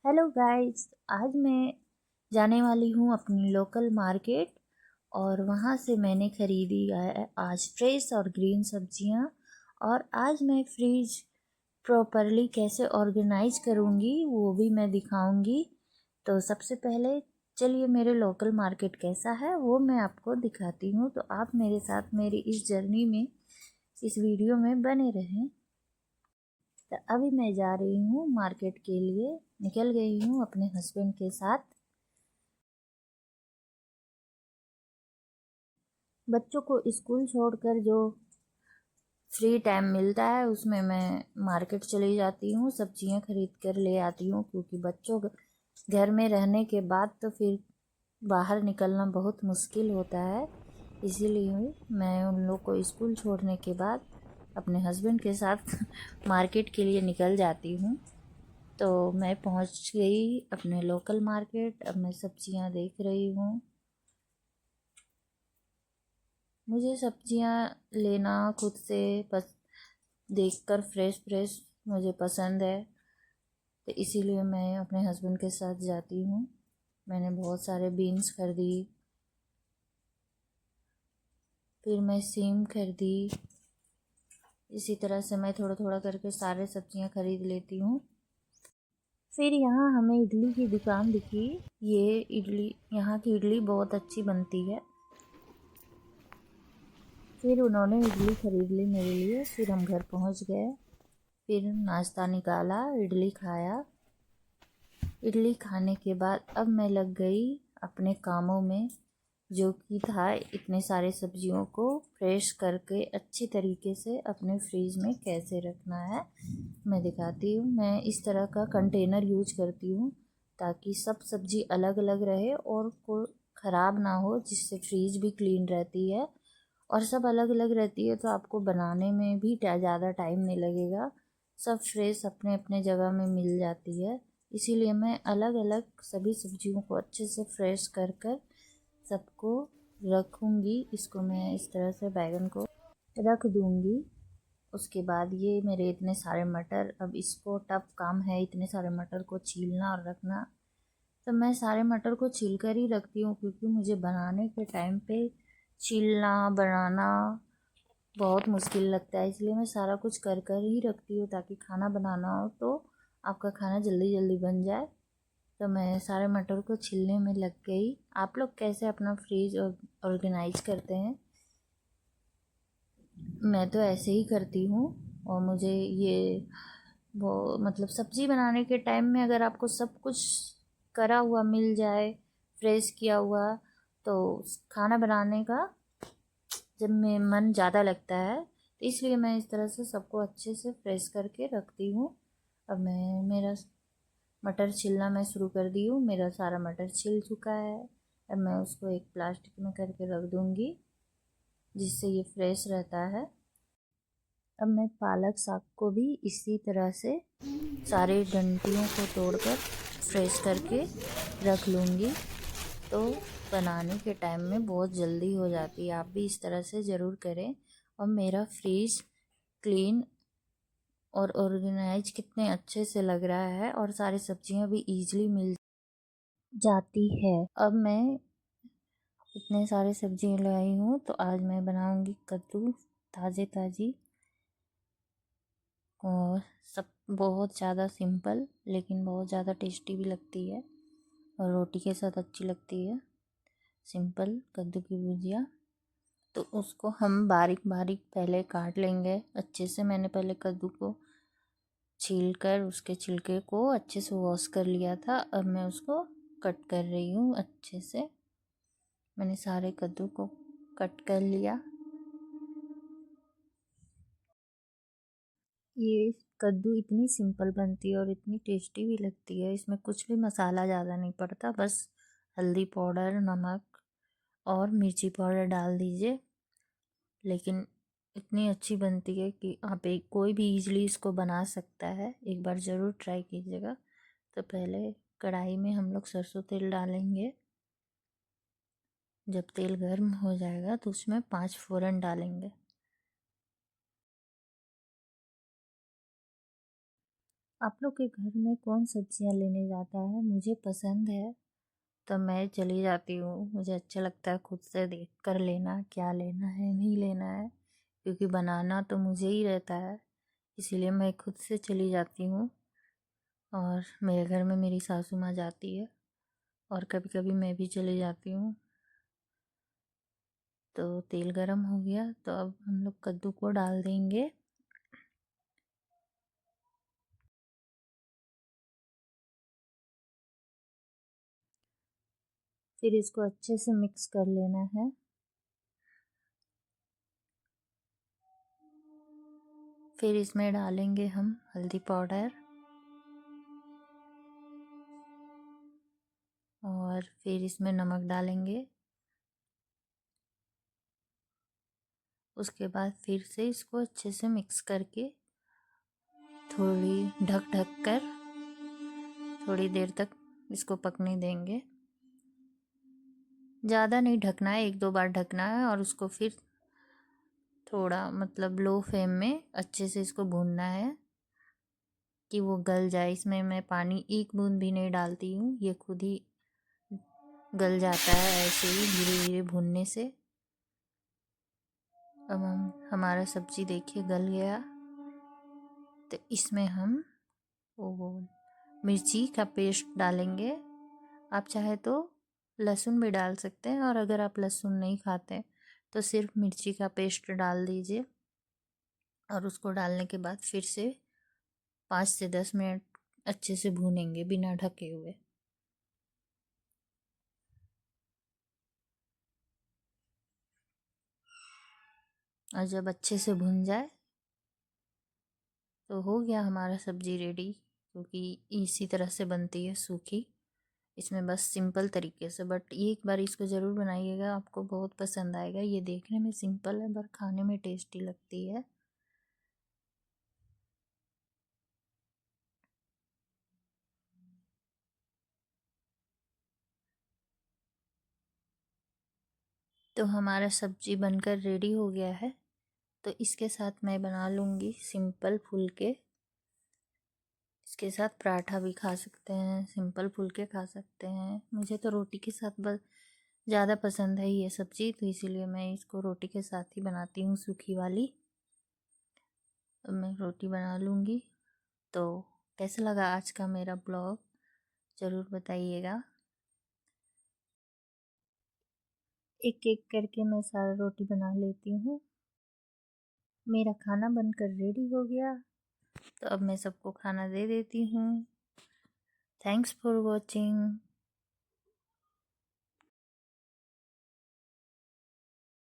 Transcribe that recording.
Hello guys. आज मैं जाने वाली हूँ अपनी लोकल मार्केट और वहाँ से मैंने खरीदी है आज फ्रेश और ग्रीन सब्जियाँ। और आज मैं फ्रिज प्रॉपरली कैसे ऑर्गेनाइज करूँगी वो भी मैं दिखाऊँगी। तो सबसे पहले चलिए मेरे लोकल मार्केट कैसा है वो मैं आपको दिखाती हूँ। तो आप मेरे साथ मेरी इस जर्नी में इस वीडियो में बने रहें। तो अभी मैं जा रही हूँ मार्केट के लिए, निकल गई हूँ अपने हस्बैंड के साथ। बच्चों को स्कूल छोड़कर जो फ्री टाइम मिलता है उसमें मैं मार्केट चली जाती हूँ, सब्जियाँ खरीद कर ले आती हूँ, क्योंकि बच्चों घर में रहने के बाद तो फिर बाहर निकलना बहुत मुश्किल होता है। इसीलिए मैं उन लोग को स्कूल छोड़ने के बाद अपने हस्बैंड के साथ मार्केट के लिए निकल जाती हूँ। तो मैं पहुँच गई अपने लोकल मार्केट। अब मैं सब्जियाँ देख रही हूँ। मुझे सब्जियाँ लेना खुद से देखकर फ्रेश फ्रेश मुझे पसंद है, तो इसीलिए मैं अपने हस्बैंड के साथ जाती हूँ। मैंने बहुत सारे बीन्स खरीदी, फिर मैं सीम खरीदी। इसी तरह से मैं थोड़ा थोड़ा करके सारे सब्जियाँ खरीद लेती हूँ। फिर यहाँ हमें इडली की दुकान दिखी। ये इडली, यहाँ की इडली बहुत अच्छी बनती है। फिर उन्होंने इडली खरीद ली मेरे लिए। फिर हम घर पहुँच गए। फिर नाश्ता निकाला, इडली खाया। इडली खाने के बाद अब मैं लग गई अपने कामों में, जो कि था इतने सारे सब्जियों को फ्रेश करके अच्छी तरीके से अपने फ्रीज में कैसे रखना है मैं दिखाती हूँ। मैं इस तरह का कंटेनर यूज करती हूँ ताकि सब सब्जी अलग अलग रहे और कोई ख़राब ना हो, जिससे फ्रीज भी क्लीन रहती है। और सब अलग अलग रहती है तो आपको बनाने में भी ज़्यादा टाइम नहीं लगेगा। सब फ्रेश अपने अपने जगह में मिल जाती है। इसीलिए मैं अलग अलग सभी सब्जियों को अच्छे से फ्रेश कर कर सबको रखूँगी। इसको मैं इस तरह से बैगन को रख दूँगी। उसके बाद ये मेरे इतने सारे मटर, अब इसको टफ काम है इतने सारे मटर को छीलना और रखना। तो मैं सारे मटर को छील कर ही रखती हूँ, क्योंकि मुझे बनाने के टाइम पे छीलना बनाना बहुत मुश्किल लगता है। इसलिए मैं सारा कुछ कर कर ही रखती हूँ, ताकि खाना बनाना हो तो आपका खाना जल्दी जल्दी बन जाए। तो मैं सारे मटर को छीलने में लग गई। आप लोग कैसे अपना फ्रीज ऑर्गेनाइज करते हैं? मैं तो ऐसे ही करती हूँ। और मुझे ये वो मतलब सब्ज़ी बनाने के टाइम में अगर आपको सब कुछ करा हुआ मिल जाए, फ्रेश किया हुआ, तो खाना बनाने का जब मैं मन ज़्यादा लगता है, तो इसलिए मैं इस तरह से सबको अच्छे से फ्रेश करके रखती हूँ। अब मैं मेरा मटर छिलना मैं शुरू कर दी हूँ। मेरा सारा मटर छिल चुका है। अब मैं उसको एक प्लास्टिक में करके रख दूँगी, जिससे ये फ्रेश रहता है। अब मैं पालक साग को भी इसी तरह से सारे डंठलों को तोड़कर फ्रेश करके रख लूँगी। तो बनाने के टाइम में बहुत जल्दी हो जाती है। आप भी इस तरह से ज़रूर करें। और मेरा फ्रीज क्लीन और ऑर्गेनाइज कितने अच्छे से लग रहा है, और सारी सब्जियां भी इजीली मिल जाती है। अब मैं इतने सारे सब्जियां लाई हूँ, तो आज मैं बनाऊंगी कद्दू ताज़ी ताज़ी। और सब बहुत ज़्यादा सिंपल लेकिन बहुत ज़्यादा टेस्टी भी लगती है, और रोटी के साथ अच्छी लगती है सिंपल कद्दू की भुजिया। तो उसको हम बारीक बारीक पहले काट लेंगे अच्छे से। मैंने पहले कद्दू को छील कर उसके छिलके को अच्छे से वॉश कर लिया था। अब मैं उसको कट कर रही हूँ अच्छे से। मैंने सारे कद्दू को कट कर लिया। ये कद्दू इतनी सिंपल बनती है और इतनी टेस्टी भी लगती है। इसमें कुछ भी मसाला ज़्यादा नहीं पड़ता, बस हल्दी पाउडर, नमक और मिर्ची पाउडर डाल दीजिए। लेकिन इतनी अच्छी बनती है कि आप एक कोई भी इजीली इसको बना सकता है। एक बार ज़रूर ट्राई कीजिएगा। तो पहले कढ़ाई में हम लोग सरसों तेल डालेंगे। जब तेल गर्म हो जाएगा तो उसमें 5 फोरन डालेंगे। आप लोग के घर में कौन सब्जियां लेने जाता है? मुझे पसंद है तो मैं चली जाती हूँ। मुझे अच्छा लगता है खुद से देख कर लेना, क्या लेना है नहीं लेना है, क्योंकि बनाना तो मुझे ही रहता है, इसीलिए मैं खुद से चली जाती हूँ। और मेरे घर में मेरी सासू माँ जाती है और कभी कभी मैं भी चली जाती हूँ। तो तेल गरम हो गया तो अब हम लोग कद्दू को डाल देंगे। फिर इसको अच्छे से मिक्स कर लेना है। फिर इसमें डालेंगे हम हल्दी पाउडर और फिर इसमें नमक डालेंगे। उसके बाद फिर से इसको अच्छे से मिक्स करके थोड़ी ढक ढक कर थोड़ी देर तक इसको पकने देंगे। ज़्यादा नहीं ढकना है, 1-2 बार ढकना है और उसको फिर थोड़ा मतलब लो फ्लेम में अच्छे से इसको भूनना है कि वो गल जाए। इसमें मैं पानी एक बूंद भी नहीं डालती हूँ, ये खुद ही गल जाता है ऐसे ही धीरे धीरे भूनने से। अब हमारा सब्जी देखिए गल गया, तो इसमें हम वो मिर्ची का पेस्ट डालेंगे। आप चाहे तो लहसुन भी डाल सकते हैं, और अगर आप लहसुन नहीं खाते तो सिर्फ मिर्ची का पेस्ट डाल दीजिए। और उसको डालने के बाद फिर से 5 से 10 मिनट अच्छे से भूनेंगे बिना ढके हुए। और जब अच्छे से भुन जाए तो हो गया हमारा सब्जी रेडी, क्योंकि इसी तरह से बनती है सूखी। इसमें बस सिंपल तरीके से, बट एक बार इसको ज़रूर बनाइएगा, आपको बहुत पसंद आएगा। ये देखने में सिंपल है पर खाने में टेस्टी लगती है। तो हमारा सब्जी बनकर रेडी हो गया है। तो इसके साथ मैं बना लूँगी सिंपल फुलके। इसके साथ पराठा भी खा सकते हैं, सिंपल फुलके खा सकते हैं। मुझे तो रोटी के साथ बस ज़्यादा पसंद है ये सब्ज़ी, तो इसीलिए मैं इसको रोटी के साथ ही बनाती हूँ सूखी वाली। तो मैं रोटी बना लूँगी। तो कैसा लगा आज का मेरा ब्लॉग ज़रूर बताइएगा। एक एक करके मैं सारा रोटी बना लेती हूँ। मेरा खाना बनकर रेडी हो गया, तो अब मैं सबको खाना दे देती हूँ। Thanks for watching.